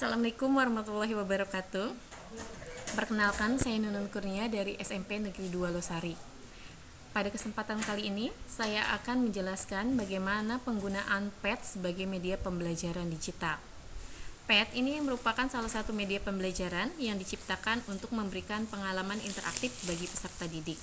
Assalamualaikum warahmatullahi wabarakatuh. Perkenalkan, saya Nunun Kurnia dari SMP Negeri 2 Losari. Pada kesempatan kali ini, saya akan menjelaskan bagaimana penggunaan PET sebagai media pembelajaran digital. PET ini merupakan salah satu media pembelajaran yang diciptakan untuk memberikan pengalaman interaktif bagi peserta didik.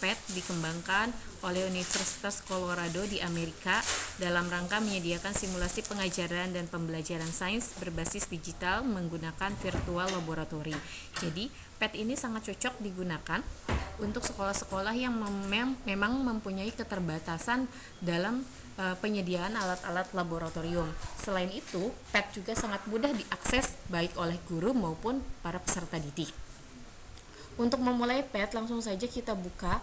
PET dikembangkan oleh Universitas Colorado di Amerika dalam rangka menyediakan simulasi pengajaran dan pembelajaran sains berbasis digital menggunakan virtual laboratory. Jadi, PET ini sangat cocok digunakan untuk sekolah-sekolah yang memang mempunyai keterbatasan dalam penyediaan alat-alat laboratorium. Selain itu, PET juga sangat mudah diakses baik oleh guru maupun para peserta didik. Untuk memulai PET, langsung saja kita buka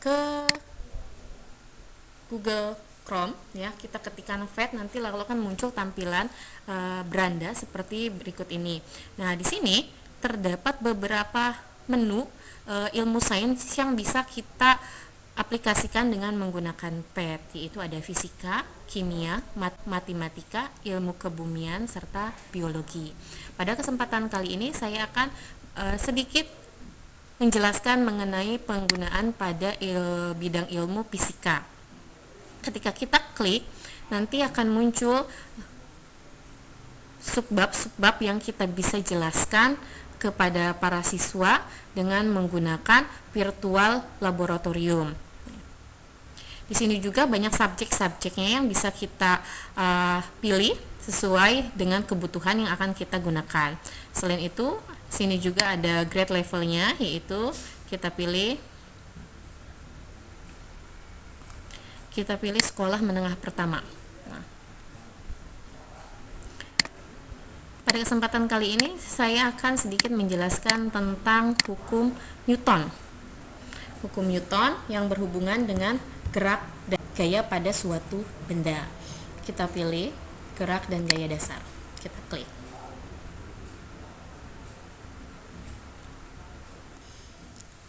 ke Google Chrome ya. Kita ketikkan PET, nanti lalu akan muncul tampilan beranda seperti berikut ini. Nah, di sini terdapat beberapa menu ilmu sains yang bisa kita aplikasikan dengan menggunakan PET, yaitu ada fisika, kimia, matematika, ilmu kebumian, serta biologi. Pada kesempatan kali ini saya akan sedikit menjelaskan mengenai penggunaan pada bidang ilmu fisika. Ketika kita klik, nanti akan muncul subbab yang kita bisa jelaskan kepada para siswa dengan menggunakan virtual laboratorium. Di sini juga banyak subjek-subjeknya yang bisa kita pilih sesuai dengan kebutuhan yang akan kita gunakan. Selain itu, sini juga ada grade levelnya, yaitu kita pilih sekolah menengah pertama. Nah, pada kesempatan kali ini saya akan sedikit menjelaskan tentang hukum Newton. Hukum Newton yang berhubungan dengan gerak dan gaya pada suatu benda. Kita pilih gerak dan gaya dasar. Kita klik.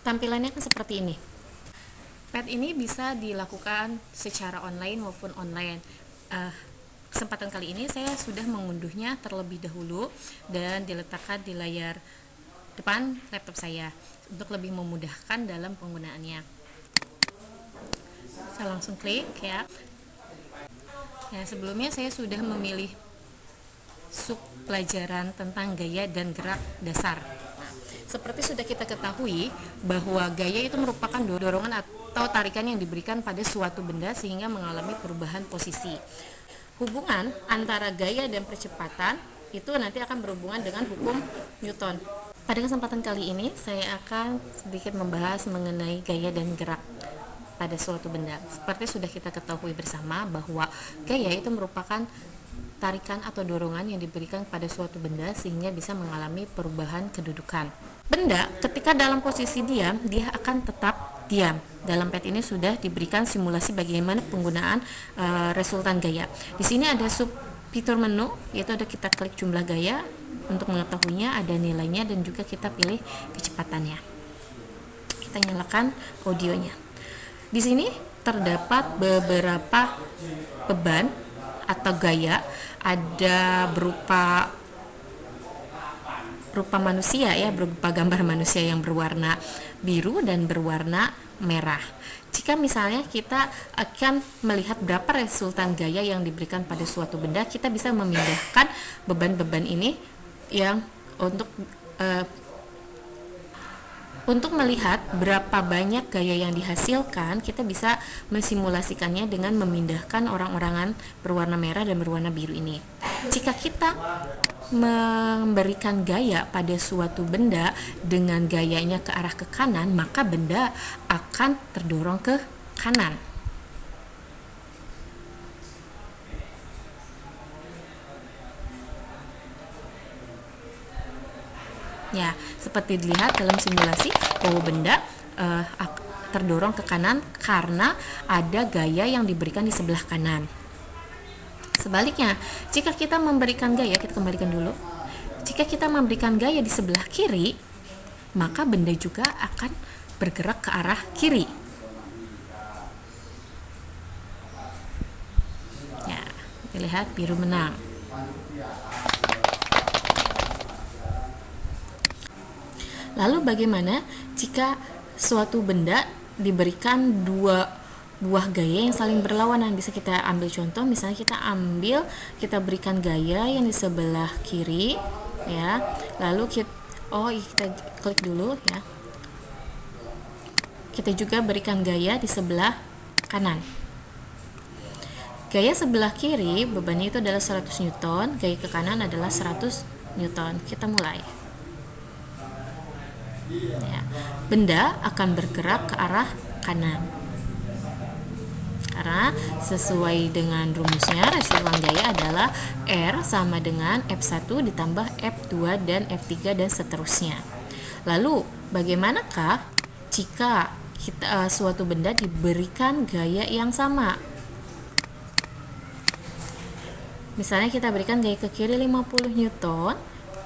Tampilannya kan seperti ini. PET ini bisa dilakukan secara online maupun online. Kesempatan kali ini saya sudah mengunduhnya terlebih dahulu dan diletakkan di layar depan laptop saya untuk lebih memudahkan dalam penggunaannya. Saya langsung klik ya. Ya, sebelumnya saya sudah memilih sub pelajaran tentang gaya dan gerak dasar. Seperti sudah kita ketahui bahwa gaya itu merupakan dorongan atau tarikan yang diberikan pada suatu benda sehingga mengalami perubahan posisi. Hubungan antara gaya dan percepatan itu nanti akan berhubungan dengan hukum Newton. Pada kesempatan kali ini saya akan sedikit membahas mengenai gaya dan gerak pada suatu benda. Seperti sudah kita ketahui bersama bahwa gaya itu merupakan tarikan atau dorongan yang diberikan pada suatu benda sehingga bisa mengalami perubahan kedudukan. Benda ketika dalam posisi diam, dia akan tetap diam. Dalam PET ini sudah diberikan simulasi bagaimana penggunaan resultan gaya. Di sini ada sub fitur menu, yaitu ada kita klik jumlah gaya untuk mengetahuinya, ada nilainya dan juga kita pilih kecepatannya. Kita nyalakan audionya. Di sini terdapat beberapa beban atau gaya, ada berupa manusia ya, berupa gambar manusia yang berwarna biru dan berwarna merah. Jika misalnya kita akan melihat berapa resultan gaya yang diberikan pada suatu benda, kita bisa memindahkan beban-beban ini yang untuk melihat berapa banyak gaya yang dihasilkan, kita bisa mensimulasikannya dengan memindahkan orang-orangan berwarna merah dan berwarna biru ini. Jika kita memberikan gaya pada suatu benda dengan gayanya ke arah ke kanan, maka benda akan terdorong ke kanan. Ya, seperti dilihat dalam simulasi bahwa benda terdorong ke kanan karena ada gaya yang diberikan di sebelah kanan. Sebaliknya, jika kita memberikan gaya, kita kembalikan dulu. Jika kita memberikan gaya di sebelah kiri, maka benda juga akan bergerak ke arah kiri. Ya, dilihat biru menang. Lalu bagaimana jika suatu benda diberikan dua buah gaya yang saling berlawanan? Bisa kita ambil contoh, misalnya kita berikan gaya yang di sebelah kiri ya, lalu kita klik dulu ya, kita juga berikan gaya di sebelah kanan. Gaya sebelah kiri bebannya itu adalah 100 Newton, gaya ke kanan adalah 100 Newton. Kita mulai ya. Benda akan bergerak ke arah kanan karena sesuai dengan rumusnya resultan gaya adalah R sama dengan F1 ditambah F2 dan F3 dan seterusnya. Lalu bagaimanakah jika suatu benda diberikan gaya yang sama? Misalnya kita berikan gaya ke kiri 50 Newton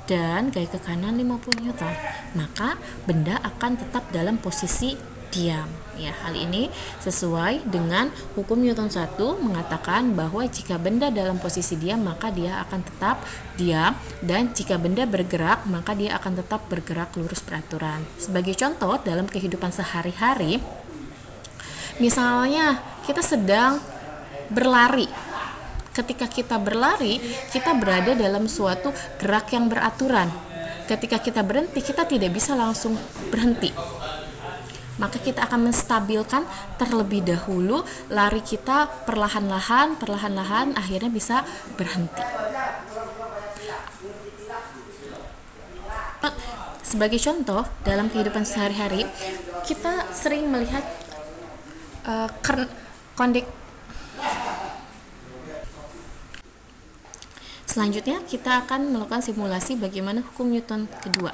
dan gaya ke kanan 50 Newton, maka benda akan tetap dalam posisi diam. Ya, hal ini sesuai dengan hukum Newton 1 mengatakan bahwa jika benda dalam posisi diam maka dia akan tetap diam, dan jika benda bergerak maka dia akan tetap bergerak lurus peraturan. Sebagai contoh dalam kehidupan sehari-hari, misalnya kita sedang berlari. Ketika kita berlari, kita berada dalam suatu gerak yang beraturan. Ketika kita berhenti, kita tidak bisa langsung berhenti. Maka kita akan menstabilkan terlebih dahulu lari kita perlahan-lahan, akhirnya bisa berhenti. Sebagai contoh, dalam kehidupan sehari-hari, kita sering melihat Selanjutnya kita akan melakukan simulasi bagaimana hukum Newton kedua.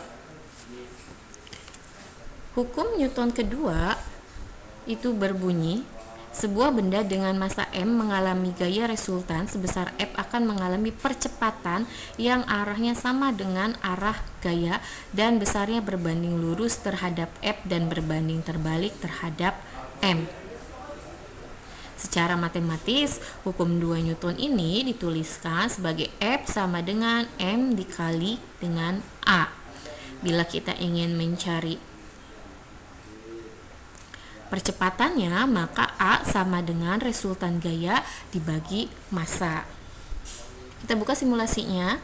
Hukum Newton kedua itu berbunyi, sebuah benda dengan massa M mengalami gaya resultan sebesar F akan mengalami percepatan yang arahnya sama dengan arah gaya dan besarnya berbanding lurus terhadap F dan berbanding terbalik terhadap M. Secara matematis, hukum 2 Newton ini dituliskan sebagai F sama dengan M dikali dengan A. Bila kita ingin mencari percepatannya, maka A sama dengan resultan gaya dibagi massa. Kita buka simulasinya,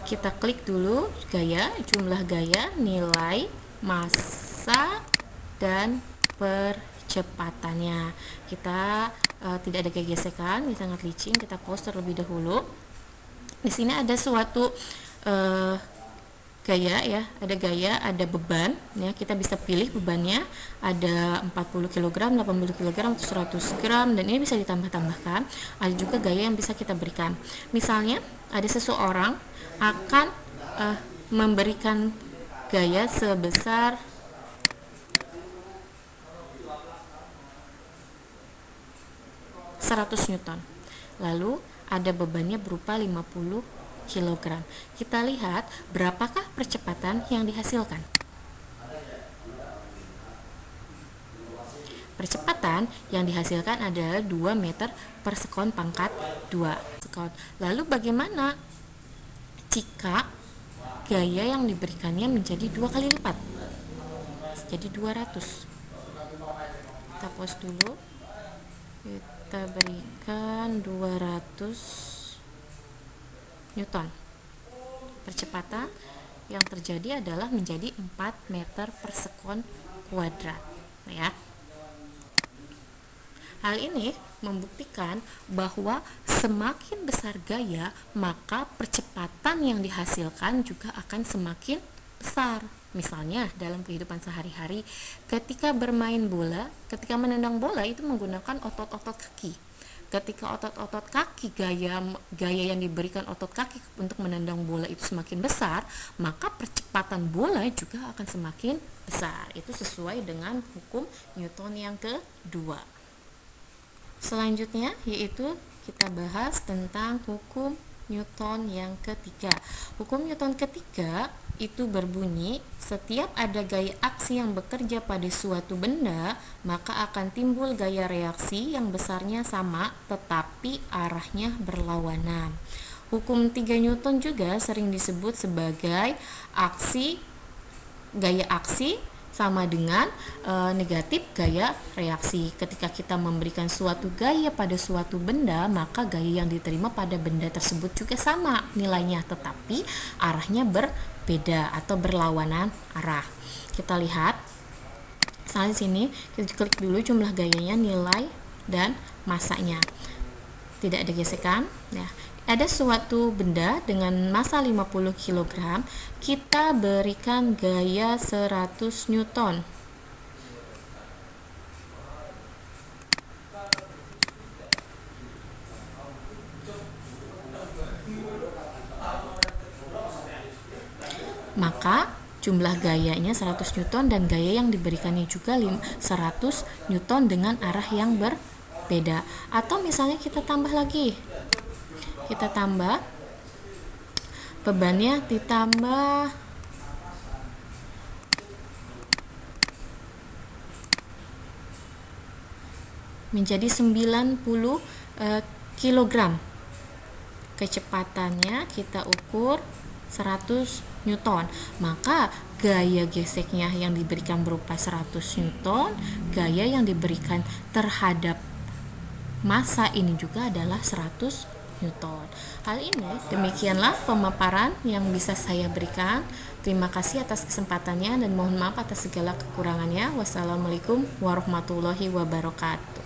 kita klik dulu gaya, jumlah gaya, nilai, massa, dan percepatannya. Kita tidak ada gesekan, ini sangat licin. Kita pause terlebih dahulu. Di sini ada suatu gaya ya, ada beban ya. Kita bisa pilih bebannya, ada 40 kg, 80 kg, atau 100 gram, dan ini bisa ditambah-tambahkan. Ada juga gaya yang bisa kita berikan. Misalnya ada seseorang akan memberikan gaya sebesar 100 Newton. Lalu ada bebannya berupa 50 kg. Kita lihat berapakah percepatan yang dihasilkan. Percepatan yang dihasilkan adalah 2 meter per sekon pangkat 2 sekon. Lalu bagaimana jika gaya yang diberikannya menjadi 2 kali lipat? Jadi 200. Kita pause dulu. Kita berikan 200 Newton. Percepatan yang terjadi adalah menjadi 4 meter per sekon kuadrat ya. Hal ini membuktikan bahwa semakin besar gaya, maka percepatan yang dihasilkan juga akan semakin besar. Misalnya dalam kehidupan sehari-hari, ketika bermain bola, ketika menendang bola itu menggunakan otot-otot kaki. Ketika otot-otot kaki, gaya yang diberikan otot kaki untuk menendang bola itu semakin besar, maka percepatan bola juga akan semakin besar. Itu sesuai dengan hukum Newton yang kedua. Selanjutnya yaitu kita bahas tentang hukum Newton yang ketiga. Hukum Newton ketiga itu berbunyi, setiap ada gaya aksi yang bekerja pada suatu benda, maka akan timbul gaya reaksi yang besarnya sama tetapi arahnya berlawanan. Hukum 3 Newton juga sering disebut sebagai aksi gaya aksi sama dengan negatif gaya reaksi. Ketika kita memberikan suatu gaya pada suatu benda, maka gaya yang diterima pada benda tersebut juga sama nilainya, tetapi arahnya berbeda atau berlawanan arah. Kita lihat, misalnya di sini kita klik dulu jumlah gayanya, nilai dan masanya. Tidak ada gesekan. Nah, ada suatu benda dengan massa 50 kg, kita berikan gaya 100 Newton. Maka jumlah gayanya 100 Newton dan gaya yang diberikannya juga 100 Newton dengan arah yang berbeda. Atau misalnya kita tambah lagi. Kita tambah bebannya, ditambah menjadi 90 kg. Kecepatannya kita ukur 100 Newton. Maka gaya geseknya yang diberikan berupa 100 Newton, gaya yang diberikan terhadap massa ini juga adalah 100 Newton. Hal ini, demikianlah pemaparan yang bisa saya berikan. Terima kasih atas kesempatannya dan mohon maaf atas segala kekurangannya. Wassalamualaikum warahmatullahi wabarakatuh.